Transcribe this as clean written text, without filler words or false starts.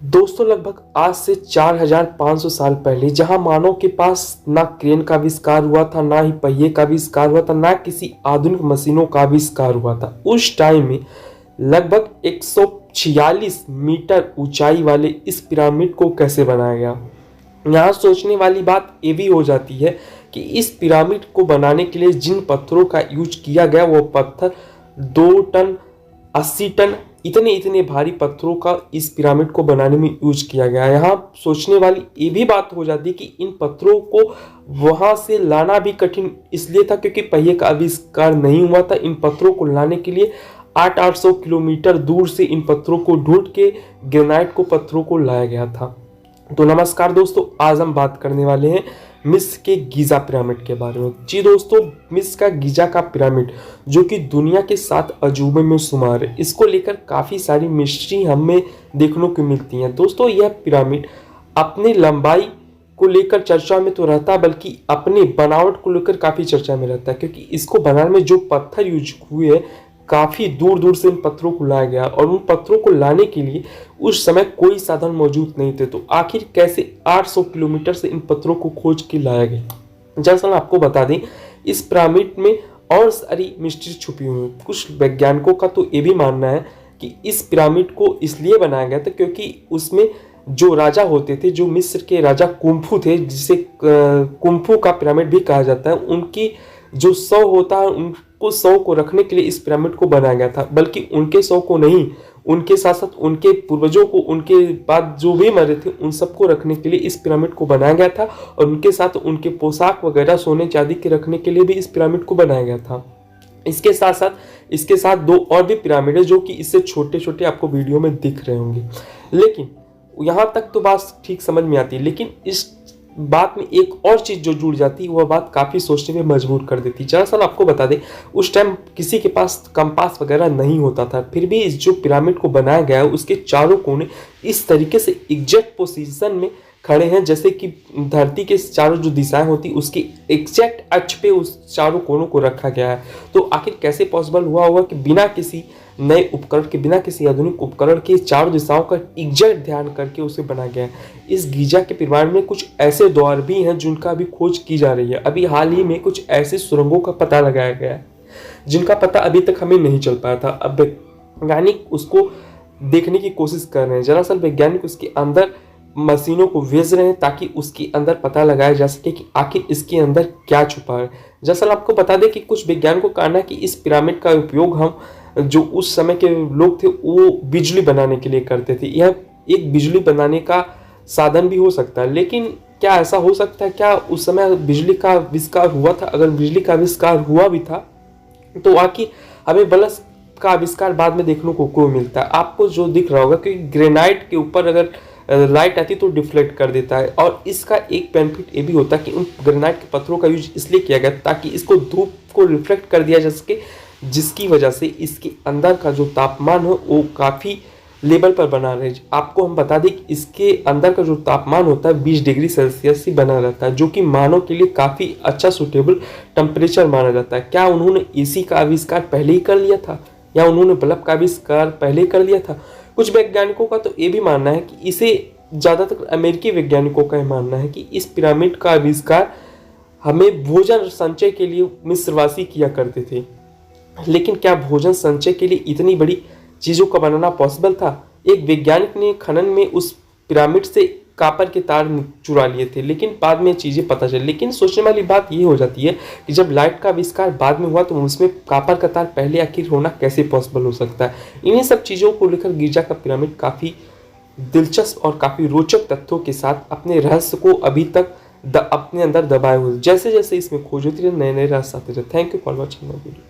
दोस्तों लगभग आज से 4500 साल पहले जहां मानव के पास ना क्रेन का आविष्कार हुआ था, ना ही पहिए का आविष्कार हुआ था, ना किसी आधुनिक मशीनों का आविष्कार हुआ था, उस टाइम में लगभग 146 मीटर ऊंचाई वाले इस पिरामिड को कैसे बनाया गया। यहाँ सोचने वाली बात ये भी हो जाती है कि इस पिरामिड को बनाने के लिए जिन पत्थरों का यूज किया गया वो पत्थर 2 टन 80 टन इतने इतने भारी पत्थरों का इस पिरामिड को बनाने में यूज किया गया। यहाँ सोचने वाली ये भी बात हो जाती है कि इन पत्थरों को वहां से लाना भी कठिन इसलिए था क्योंकि पहिए का आविष्कार नहीं हुआ था। इन पत्थरों को लाने के लिए 800 किलोमीटर दूर से इन पत्थरों को ढूंढ के ग्रेनाइट को पत्थरों को लाया गया था। तो नमस्कार दोस्तों, आज हम बात करने वाले हैं मिस्र के गीजा पिरामिड के बारे में। जी दोस्तों, मिस्र का गीजा का पिरामिड जो कि दुनिया के 7 अजूबे में शुमार है, इसको लेकर काफ़ी सारी मिस्ट्री हमें देखने को मिलती हैं। दोस्तों यह पिरामिड अपनी लंबाई को लेकर चर्चा में तो रहता है, बल्कि अपनी बनावट को लेकर काफ़ी चर्चा में रहता है, क्योंकि इसको बनाने में जो पत्थर यूज हुए हैं काफ़ी दूर दूर से इन पत्थरों को लाया गया और उन पत्थरों को लाने के लिए उस समय कोई साधन मौजूद नहीं थे। तो आखिर कैसे 800 किलोमीटर से इन पत्थरों को खोज के लाया गया। दरअसल आपको बता दें, इस पिरामिड में और सारी मिस्ट्री छुपी हुई है। कुछ वैज्ञानिकों का तो ये भी मानना है कि इस पिरामिड को इसलिए बनाया गया था क्योंकि उसमें जो राजा होते थे, जो मिस्र के राजा कुंफू थे, जिसे कुंफू का पिरामिड भी कहा जाता है, उनकी जो शव होता है उनको शव को रखने के लिए इस पिरामिड को बनाया गया था। बल्कि उनके शव को नहीं, उनके साथ साथ उनके पूर्वजों को, उनके बाद जो भी मरे थे उन सबको रखने के लिए इस पिरामिड को बनाया गया था। और उनके साथ उनके पोशाक वगैरह सोने चांदी के रखने के लिए भी इस पिरामिड को बनाया गया था। इसके साथ 2 और भी पिरामिड है जो कि इससे छोटे छोटे आपको वीडियो में दिख रहे होंगे। लेकिन यहाँ तक तो बात ठीक समझ में आती है, लेकिन इस बात में एक और चीज जो जुड़ जाती है वह बात काफी सोचने में मजबूर कर देती है। दरअसल आपको बता दें, उस टाइम किसी के पास कंपास वगैरह नहीं होता था, फिर भी इस जो पिरामिड को बनाया गया है उसके चारों कोने इस तरीके से एग्जैक्ट पोजीशन में खड़े हैं जैसे कि धरती के चारों जो दिशाएं होती उसके एग्जैक्ट अक्ष पे उस चारों कोनों को रखा गया है। तो आखिर कैसे पॉसिबल हुआ होगा कि बिना किसी नए उपकरण के, बिना किसी आधुनिक उपकरण के चारों दिशाओं का एग्जैक्ट ध्यान करके उसे बनाया गया है। इस गीजा के पिरामिड में कुछ ऐसे द्वार भी हैं जिनका अभी खोज की जा रही है। अभी हाल ही में कुछ ऐसे सुरंगों का पता लगाया गया है जिनका पता अभी तक हमें नहीं चल पाया था। अब वैज्ञानिक उसको देखने की कोशिश कर रहे हैं। दरअसल वैज्ञानिक उसके अंदर मशीनों को भेज रहे हैं ताकि उसके अंदर पता लगाया जा सके कि आखिर इसके अंदर क्या छुपा है। दरअसल आपको बता दें कि कुछ वैज्ञानिकों का कहना है कि इस पिरामिड का उपयोग हम जो उस समय के लोग थे वो बिजली बनाने के लिए करते थे। यह एक बिजली बनाने का साधन भी हो सकता है, लेकिन क्या ऐसा हो सकता है? क्या उस समय बिजली का आविष्कार हुआ था? अगर बिजली का आविष्कार हुआ भी था तो आखिर हमें बल्ब का आविष्कार बाद में देखने को क्यों मिलता है? आपको जो दिख रहा होगा कि ग्रेनाइट के ऊपर अगर लाइट आती तो डिफ्लेक्ट कर देता है। और इसका एक बेनिफिट ये भी होता है कि उन ग्रेनाइट के पत्थरों का यूज इसलिए किया गया ताकि इसको धूप को रिफ्लेक्ट कर दिया जा सके, जिसकी वजह से इसके अंदर का जो तापमान हो वो काफ़ी लेवल पर बना रहे। आपको हम बता दें कि इसके अंदर का जो तापमान होता है 20 डिग्री सेल्सियस ही बना रहता है, जो कि मानव के लिए काफ़ी अच्छा सूटेबल टेम्परेचर माना जाता है। क्या उन्होंने एसी का आविष्कार पहले ही कर लिया था या उन्होंने बल्ब का आविष्कार पहले ही कर लिया था? कुछ वैज्ञानिकों का तो ये भी मानना है कि इसे, ज़्यादातर अमेरिकी वैज्ञानिकों का मानना है कि इस पिरामिड का आविष्कार हमें भोजन संचय के लिए मिस्रवासी किया करते थे। लेकिन क्या भोजन संचय के लिए इतनी बड़ी चीज़ों का बनाना पॉसिबल था? एक वैज्ञानिक ने खनन में उस पिरामिड से कापर के तार चुरा लिए थे, लेकिन बाद में चीज़ें पता चली। लेकिन सोचने वाली बात ये हो जाती है कि जब लाइट का आविष्कार बाद में हुआ तो उसमें कापर का तार पहले आखिर होना कैसे पॉसिबल हो सकता है? इन्हीं सब चीज़ों को लेकर गीजा का पिरामिड काफ़ी दिलचस्प और काफ़ी रोचक तथ्यों के साथ अपने रहस्य को अभी तक अपने अंदर दबाए हुए। जैसे जैसे इसमें खोज होती रहे, नए नए रहस्य आते रहे। Thank you for watching my video.